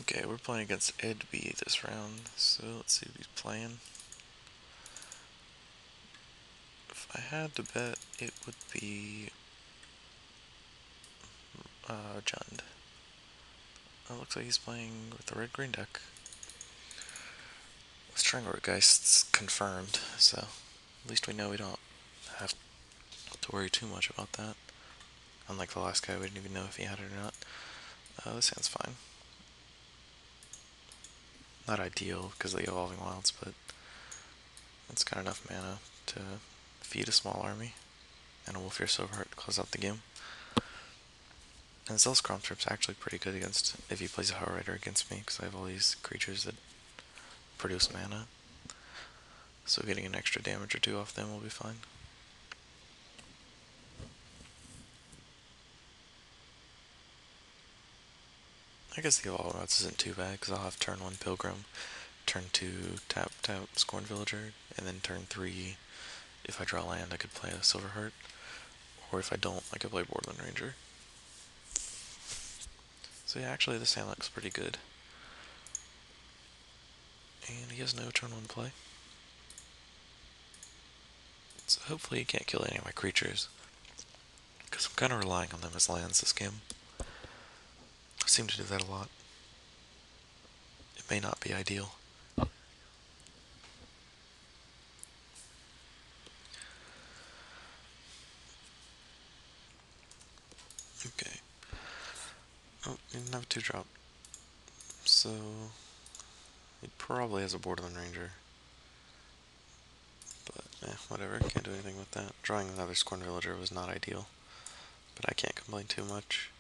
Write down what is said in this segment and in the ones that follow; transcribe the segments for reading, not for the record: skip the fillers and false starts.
Okay, we're playing against Ed B this round, so let's see what he's playing. If I had to bet, it would be Jund. Looks like he's playing with the red-green deck. Stranglergeist's confirmed, so at least we know we don't have to worry too much about that. Unlike the last guy, we didn't even know if he had it or not. This hand's fine. Not ideal because of the Evolving Wilds, but it's got enough mana to feed a small army and a Wolfir Silverheart to close out the game. And Zealous Gromstrip's actually pretty good against if he plays a Hell Rider against me, because I have all these creatures that produce mana. So getting an extra damage or two off them will be fine. I guess the Evolving Wilds isn't too bad, because I'll have turn 1 Pilgrim, turn 2 tap Scorn Villager, and then turn 3, if I draw land, I could play a Silverheart. Or if I don't, I could play Borderland Ranger. So yeah, actually this hand looks pretty good. And he has no turn 1 play. So hopefully he can't kill any of my creatures, because I'm kind of relying on them as lands this game. I seem to do that a lot. It may not be ideal. Okay. Oh, he didn't have a 2-drop. So he probably has a Borderland Ranger. But whatever, can't do anything with that. Drawing another Scorn Villager was not ideal, but I can't complain too much.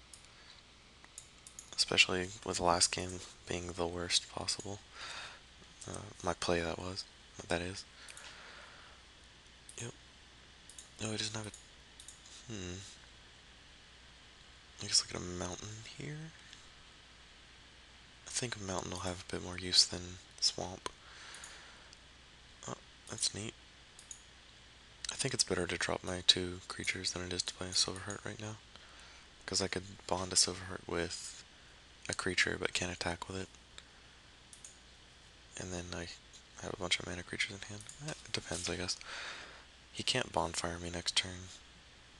Especially with the last game being the worst possible. My play that is. Yep. No, he doesn't have a... I guess look at a mountain here. I think a mountain will have a bit more use than swamp. Oh, that's neat. I think it's better to drop my 2 creatures than it is to play a Silverheart right now, because I could bond a Silverheart with a creature but can't attack with it. And then I have a bunch of mana creatures in hand. It depends, I guess. He can't bonfire me next turn.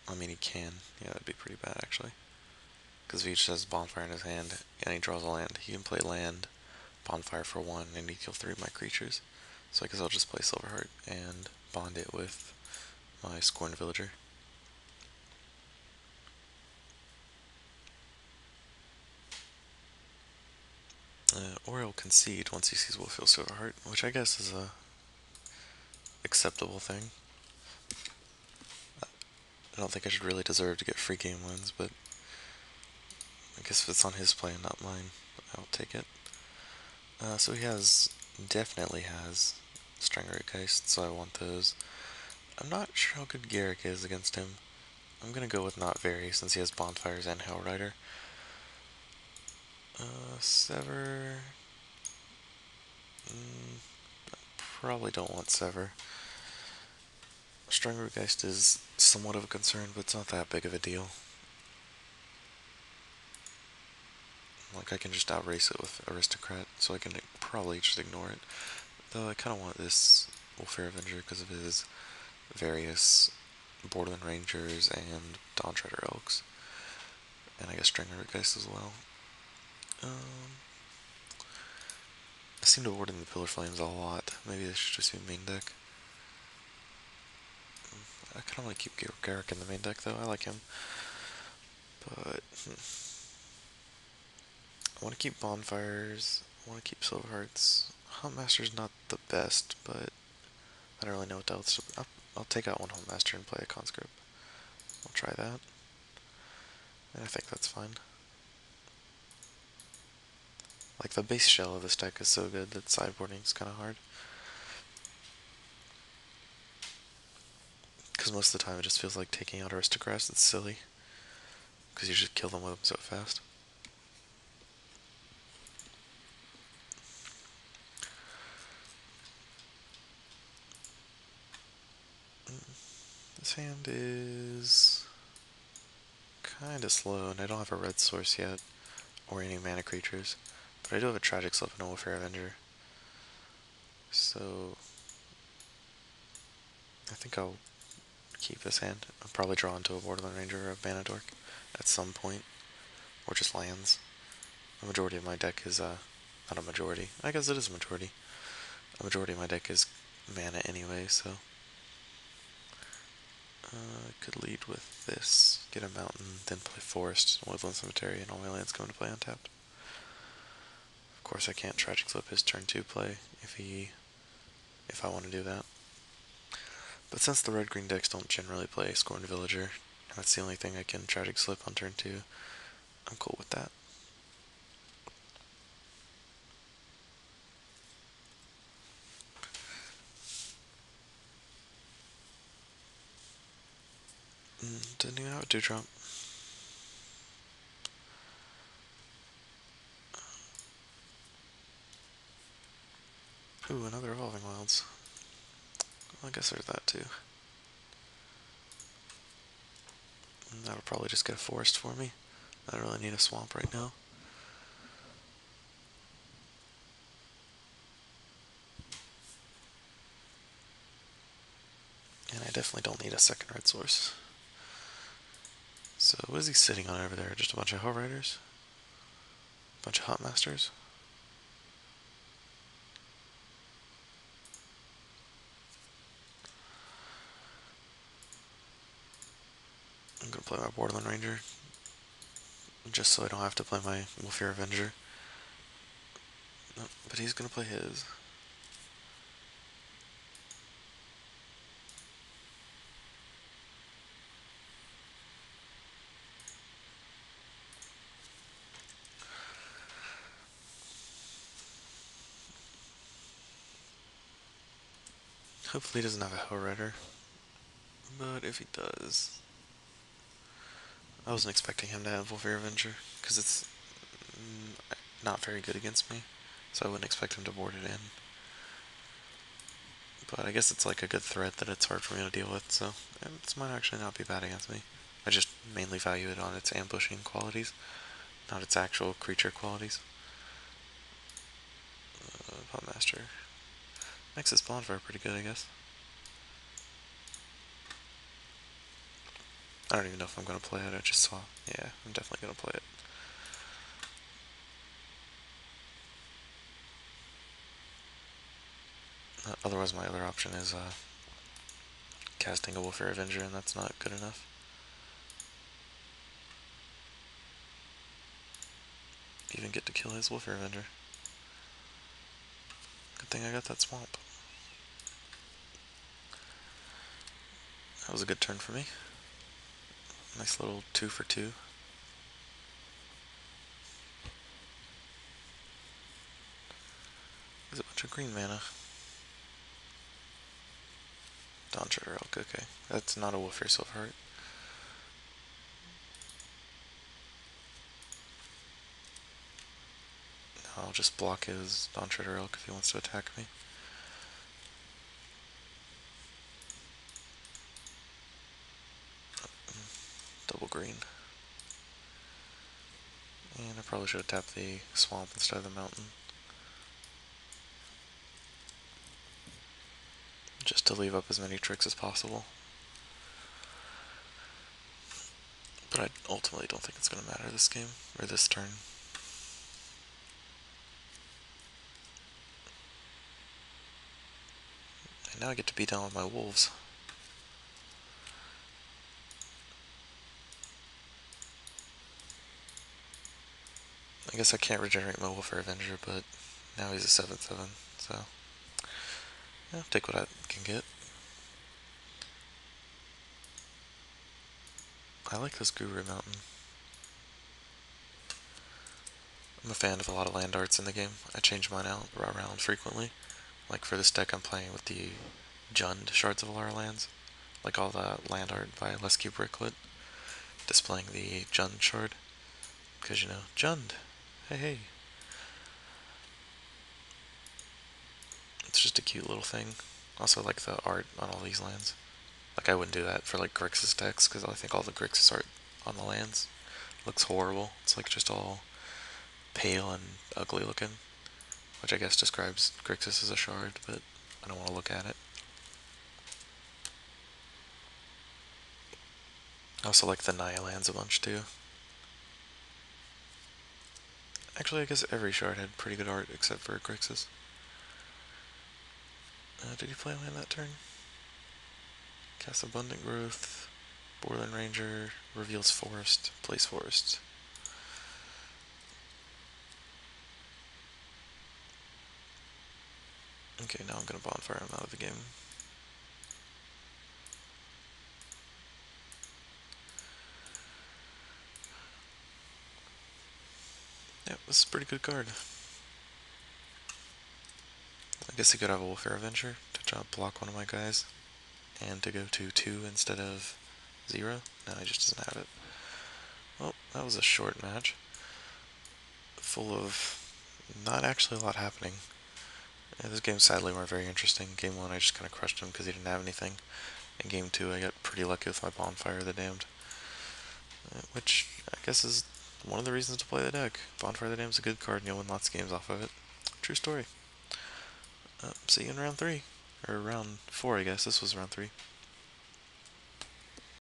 I mean, he can. Yeah, that'd be pretty bad, actually. Because if he just has bonfire in his hand and he draws a land, he can play land, bonfire for 1, and he'd kill 3 of my creatures. So I guess I'll just play Silverheart and bond it with my Scorn Villager. Or he'll concede once he sees Wolffield Silverheart, which I guess is a acceptable thing. I don't think I should really deserve to get free game wins, but I guess if it's on his play and not mine, I'll take it. So he definitely has Stranglergeist, so I want those. I'm not sure how good Garruk is against him. I'm gonna go with not very, since he has Bonfires and Hell Rider. Sever... probably don't want Sever. Stranglergeist is somewhat of a concern, but it's not that big of a deal. Like, I can just outrace it with Aristocrat, so I can probably just ignore it. Though I kind of want this Wolfir Avenger because of his various Borderland Rangers and Dawntrider Elks. And I guess Stranglergeist as well. I seem to ward in the Pillar Flames a lot. Maybe this should just be main deck. I kind of want to keep Garruk in the main deck, though. I like him. But I want to keep Bonfires. I want to keep Silverhearts. Huntmaster's not the best, but I don't really know what else to... I'll take out one Huntmaster and play a Conscript. I'll try that. And I think that's fine. Like, the base shell of this deck is so good that sideboarding is kind of hard. Because most of the time it just feels like taking out Aristocrats. It's silly. Because you just kill them with them so fast. This hand is kind of slow, and I don't have a red source yet, or any mana creatures. But I do have a Tragic Slip and a Wolfare Avenger. So I think I'll keep this hand. I'll probably draw into a Borderland Ranger or a Mana Dork at some point, or just lands. A majority of my deck is, not a majority. I guess it is a majority. A majority of my deck is mana anyway, so I could lead with this, get a mountain, then play forest, woodland cemetery, and all my lands come into play untapped. Of course, I can't Tragic Slip his turn 2 play if I want to do that. But since the red-green decks don't generally play Scorned Villager, and that's the only thing I can Tragic Slip on turn 2, I'm cool with that. Didn't even have a Dewdrop. Ooh, another Evolving Wilds. Well, I guess there's that too. And that'll probably just get a forest for me. I don't really need a swamp right now. And I definitely don't need a second red source. So what is he sitting on over there? Just a bunch of Hell Riders? A bunch of Hot Masters? I'm gonna play my Borderland Ranger, just so I don't have to play my Wolfare Avenger. No, but he's gonna play his. Hopefully he doesn't have a Hell Rider. But if he does, I wasn't expecting him to have Wolfare Avenger, because it's not very good against me, so I wouldn't expect him to board it in. But I guess it's like a good threat that it's hard for me to deal with, so it might actually not be bad against me. I just mainly value it on its ambushing qualities, not its actual creature qualities. Master makes this bonfire pretty good, I guess. I don't even know if I'm gonna play it, I just saw. Yeah, I'm definitely gonna play it. Otherwise, my other option is casting a Wolfare Avenger, and that's not good enough. Even get to kill his Wolfare Avenger. Good thing I got that swamp. That was a good turn for me. Nice little 2 for 2. There's a bunch of green mana. Dawnshredder Elk, okay. That's not a Wolfare Silverheart. I'll just block his Dawnshredder Elk if he wants to attack me. Double green. And I probably should have tapped the swamp instead of the mountain, just to leave up as many tricks as possible. But I ultimately don't think it's going to matter this game, or this turn. And now I get to beat down with my wolves. I guess I can't regenerate my Wolfare Avenger, but now he's a 7/7, so yeah, take what I can get. I like this Guru Mountain. I'm a fan of a lot of land arts in the game. I change mine out around frequently. Like for this deck, I'm playing with the Jund Shards of Alara lands. Like all the land art by Lesky Bricklet, displaying the Jund shard. Because, you know, Jund. Hey, hey. It's just a cute little thing. Also like the art on all these lands. Like I wouldn't do that for like Grixis decks, because I think all the Grixis art on the lands looks horrible. It's like just all pale and ugly looking, which I guess describes Grixis as a shard, but I don't want to look at it. I also like the Naya lands a bunch too. Actually, I guess every shard had pretty good art except for Grixis. Did he play land that turn? Cast Abundant Growth, Borderland Ranger, reveals Forest, plays Forest. Okay, now I'm gonna Bonfire him out of the game. Yep, this is a pretty good card. I guess he could have a Wolfare Avenger to try to block one of my guys, and to go to 2 instead of 0. No, he just doesn't have it. Well, that was a short match, full of not actually a lot happening. Yeah, this game sadly weren't very interesting. Game 1 I just kind of crushed him because he didn't have anything. In Game 2 I got pretty lucky with my Bonfire the Damned. Which I guess is one of the reasons to play the deck. Bonfire the Damned's a good card and you'll win lots of games off of it. True story. See you in round 3. Or round 4 I guess. This was round 3.